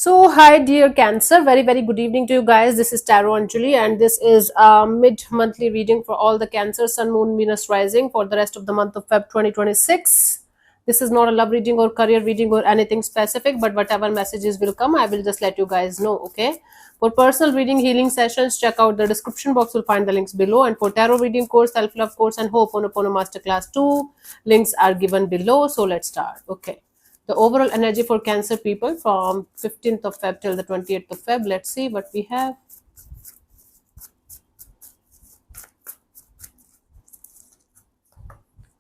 So, hi, dear Cancer. Very good evening to you guys. This is Tarot Anjali, and this is a mid monthly reading for all the Cancer, Sun, Moon, Venus rising for the rest of the month of Feb 2026. This is not a love reading or career reading or anything specific, but whatever messages will come, I will just let you guys know, okay? For personal reading, healing sessions, check out the description box. You'll find the links below. And for tarot reading course, self love course, and Ho'oponopono Masterclass 2, links are given below. So, let's start, okay? The overall energy for Cancer people from 15th of Feb till the 28th of Feb. Let's see what we have.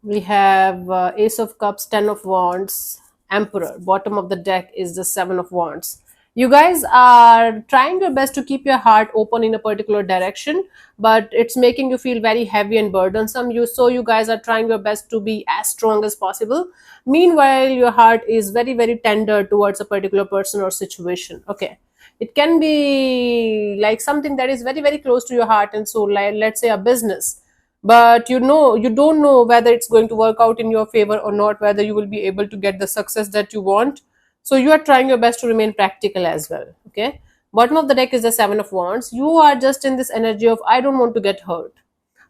We have Ace of Cups, 10 of Wands, Emperor. Bottom of the deck is the 7 of Wands. You guys are trying your best to keep your heart open in a particular direction, but it's making you feel very heavy and burdensome. You guys are trying your best to be as strong as possible. Meanwhile, your heart is very tender towards a particular person or situation. Okay, it can be like something that is very close to your heart and soul, like let's say a business, but you don't know whether it's going to work out in your favor or not, whether you will be able to get the success that you want. So you are trying your best to remain practical as well, okay? Bottom of the deck is the 7 of Wands. You are just in this energy of, I don't want to get hurt,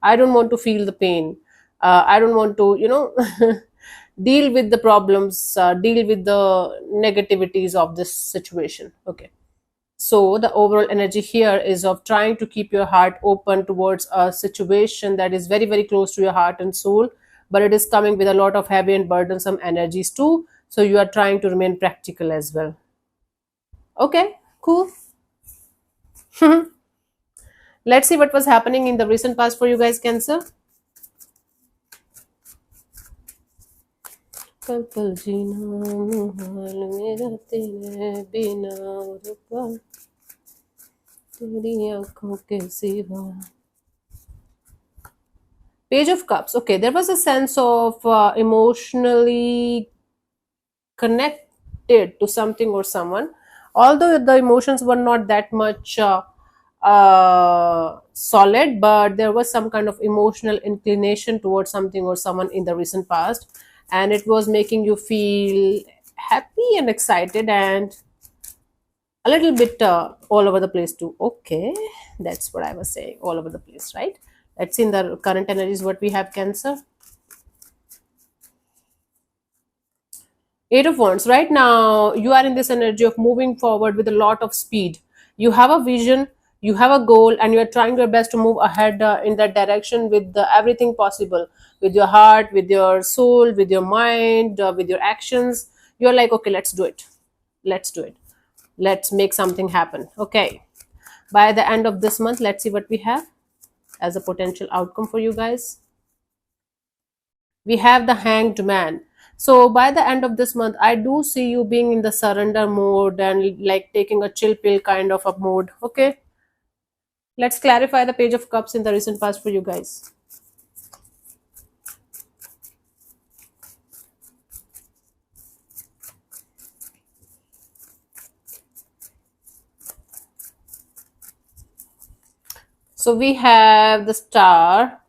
I don't want to feel the pain, I don't want to deal with the problems, deal with the negativities of this situation, okay? So the overall energy here is of trying to keep your heart open towards a situation that is very close to your heart and soul, but it is coming with a lot of heavy and burdensome energies too. So you are trying to remain practical as well. Okay, cool. Let's see what was happening in the recent past for you guys, Cancer. कल जीना मुहाल मेरा तेरे बिना और तेरी आंखों के सिवा. Page of Cups. Okay, there was a sense of emotionally connected to something or someone, although the emotions were not that much solid, but there was some kind of emotional inclination towards something or someone in the recent past, and it was making you feel happy and excited and a little bit all over the place too. Okay, that's what I was saying, all over the place, right? Let's see in the current energies what we have, Cancer. 8 of Wands. Right now, you are in this energy of moving forward with a lot of speed. You have a vision, you have a goal, and you are trying your best to move ahead in that direction with everything possible, with your heart, with your soul, with your mind, with your actions. You're like, okay, let's do it. Let's do it. Let's make something happen. Okay. By the end of this month, let's see what we have as a potential outcome for you guys. We have the Hanged Man. So by the end of this month, I do see you being in the surrender mode and like taking a chill pill kind of a mode. Okay. Let's clarify the Page of Cups in the recent past for you guys. So we have the Star,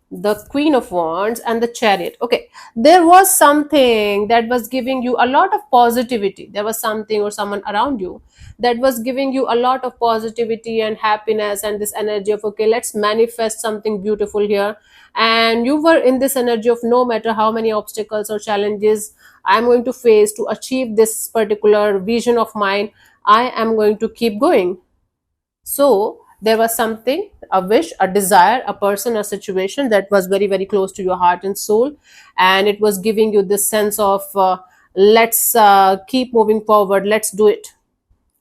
the Queen of Wands, and the Chariot. Okay, there was something that was giving you a lot of positivity. There was something or someone around you that was giving you a lot of positivity and happiness and this energy of, okay, let's manifest something beautiful here. And you were in this energy of, no matter how many obstacles or challenges I'm going to face to achieve this particular vision of mine, I am going to keep going. So there was something, a wish, a desire, a person, a situation that was very close to your heart and soul, and it was giving you this sense of let's keep moving forward, let's do it,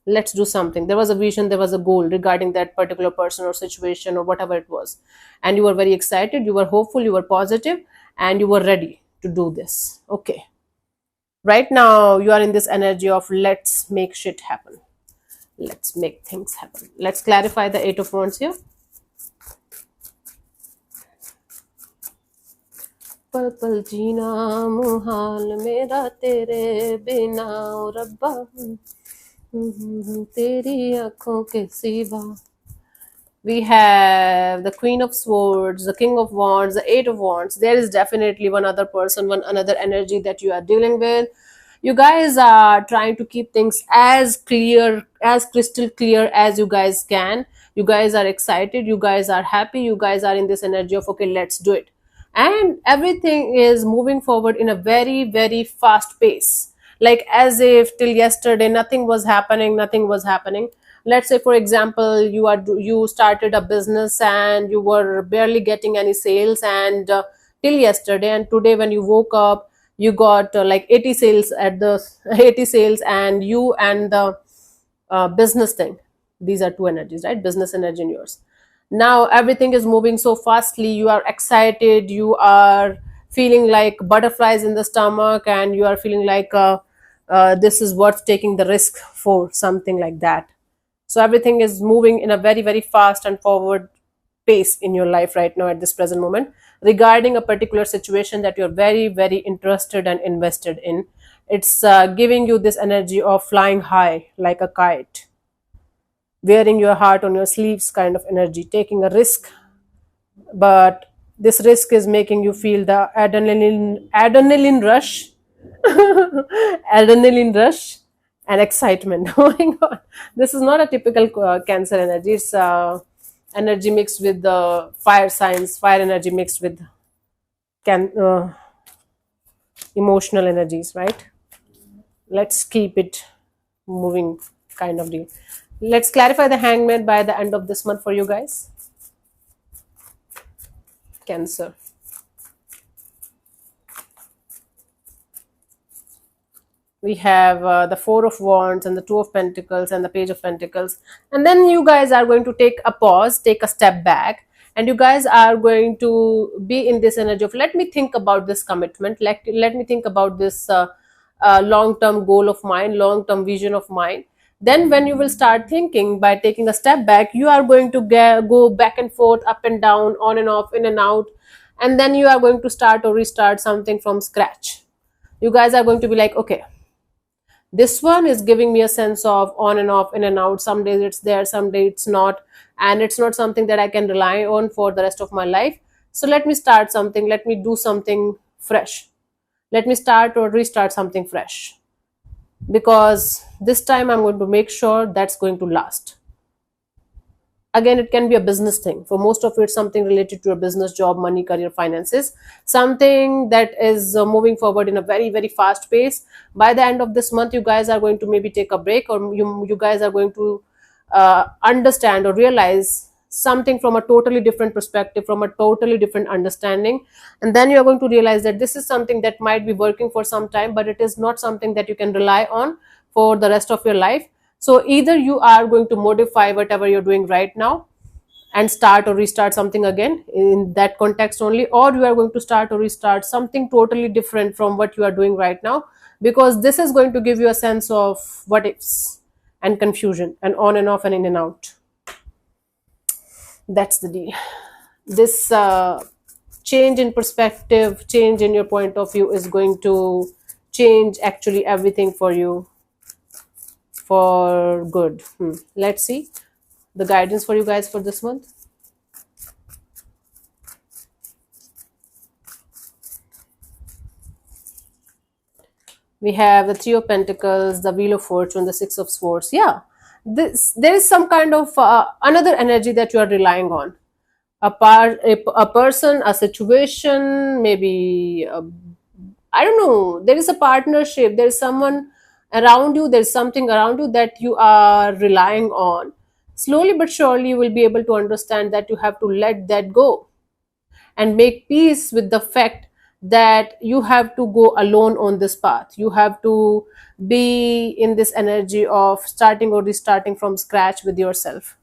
let's do something. There was a vision, there was a goal regarding that particular person or situation or whatever it was, and you were very excited, you were hopeful, you were positive, and you were ready to do this. Okay, right now you are in this energy of, let's make shit happen, let's make things happen. Let's clarify the 8 of Wands here. पल पल जीना मुहाल मेरा तेरे बिना ओ रब्बा तेरी आंखों के सिवा. We have the Queen of Swords, the King of Wands, the 8 of Wands. There is definitely one other person, one another energy that you are dealing with. You guys are trying to keep things as clear, as crystal clear as you guys can. You guys are excited, you guys are happy, you guys are in this energy of okay, let's do it. And everything is moving forward in a very very fast pace, like as if till yesterday nothing was happening, nothing was happening. Let's say for example, you started a business and you were barely getting any sales, and till yesterday, and today when you woke up, you got like 80 sales at the 80 sales, and you and the business thing, these are two energies, right? Business energy and yours. Now everything is moving so fastly, you are excited, you are feeling like butterflies in the stomach, and you are feeling like this is worth taking the risk for, something like that. So everything is moving in a very very fast and forward pace in your life right now at this present moment, regarding a particular situation that you're very very interested and invested in. It's giving you this energy of flying high like a kite, wearing your heart on your sleeves kind of energy, taking a risk. But this risk is making you feel the adrenaline rush, adrenaline rush and excitement. Oh my god, this is not a typical cancer energy. It's energy mixed with the fire signs, fire energy mixed with can emotional energies, right? Let's keep it moving kind of deal. Let's clarify the hangman by the end of this month for you guys. Cancer. We have the Four of Wands and the Two of Pentacles and the Page of Pentacles. And then you guys are going to take a pause, take a step back, and you guys are going to be in this energy of let me think about this commitment, let me think about this long-term goal of mine, long-term vision of mine. Then when you will start thinking, by taking a step back, you are going to go back and forth, up and down, on and off, in and out, and then you are going to start or restart something from scratch. You guys are going to be like, okay, this one is giving me a sense of on and off, in and out. Some days it's there, some days it's not, and it's not something that I can rely on for the rest of my life. So let me start something, let me do something fresh, let me start or restart something fresh, because this time I'm going to make sure that's going to last. Again, it can be a business thing. For most of it, something related to your business, job, money, career, finances, something that is moving forward in a very very fast pace. By the end of this month, you guys are going to maybe take a break, or you guys are going to understand or realize something from a totally different perspective, from a totally different understanding. And then you are going to realize that this is something that might be working for some time, but it is not something that you can rely on for the rest of your life. So either you are going to modify whatever you're doing right now and start or restart something again in that context only, or you are going to start or restart something totally different from what you are doing right now, because this is going to give you a sense of what ifs and confusion and on and off and in and out. That's the deal. This change in perspective, change in your point of view is going to change actually everything for you for good. Let's see the guidance for you guys for this month. We have the Three of Pentacles, the Wheel of Fortune, the Six of Swords. Yeah, there is some kind of another energy that you are relying on. A person, a situation, maybe I don't know. There is a partnership. There is someone around you. There is something around you that you are relying on. Slowly but surely, you will be able to understand that you have to let that go and make peace with the fact that you have to go alone on this path. You have to be in this energy of starting or restarting from scratch with yourself.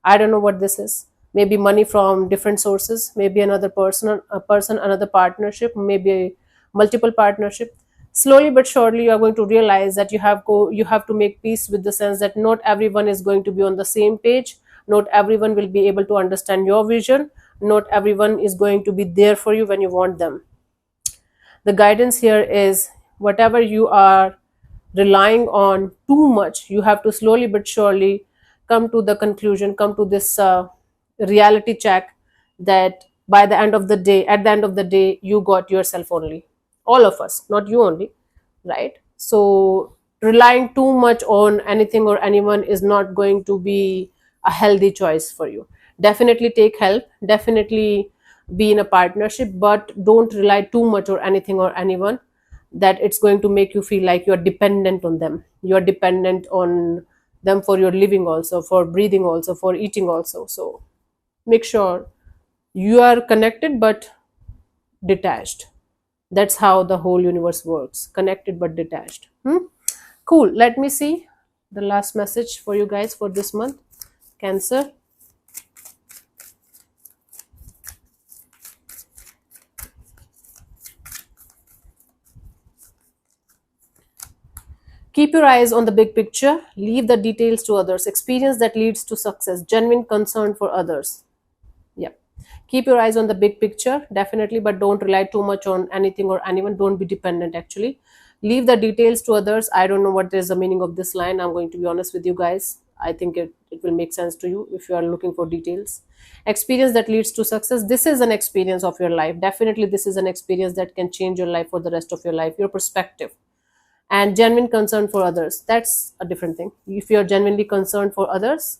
I don't know what this is. Maybe money from different sources, maybe another person, another partnership, maybe multiple partnership. Slowly but surely, you are going to realize that you have to make peace with the sense that not everyone is going to be on the same page. Not everyone will be able to understand your vision. Not everyone is going to be there for you when you want them. The guidance here is whatever you are relying on too much, you have to slowly but surely come to the conclusion, come to this reality check that by the end of the day, you got yourself only. All of us, not you only, right? So relying too much on anything or anyone is not going to be a healthy choice for you. Definitely take help, definitely be in a partnership, but don't rely too much on anything or anyone, that it's going to make you feel like you're dependent on them. You're dependent on them for your living also, for breathing also, for eating also. So make sure you are connected but detached. That's how the whole universe works, connected but detached. Cool. Let me see the last message for you guys for this month. Cancer. Keep your eyes on the big picture. Leave the details to others. Experience that leads to success. Genuine concern for others. Yeah. Keep your eyes on the big picture, definitely, but don't rely too much on anything or anyone. Don't be dependent, actually. Leave the details to others. I don't know what is the meaning of this line. I'm going to be honest with you guys. I think it will make sense to you if you are looking for details. Experience that leads to success. This is an experience of your life. Definitely, this is an experience that can change your life for the rest of your life, your perspective. And genuine concern for others. That's a different thing. If you're genuinely concerned for others,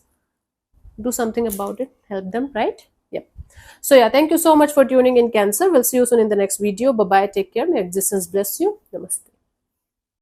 do something about it, help them, right? Yep. So yeah, thank you so much for tuning in, Cancer. We'll see you soon in the next video. Bye bye, take care, may existence bless you. Namaste.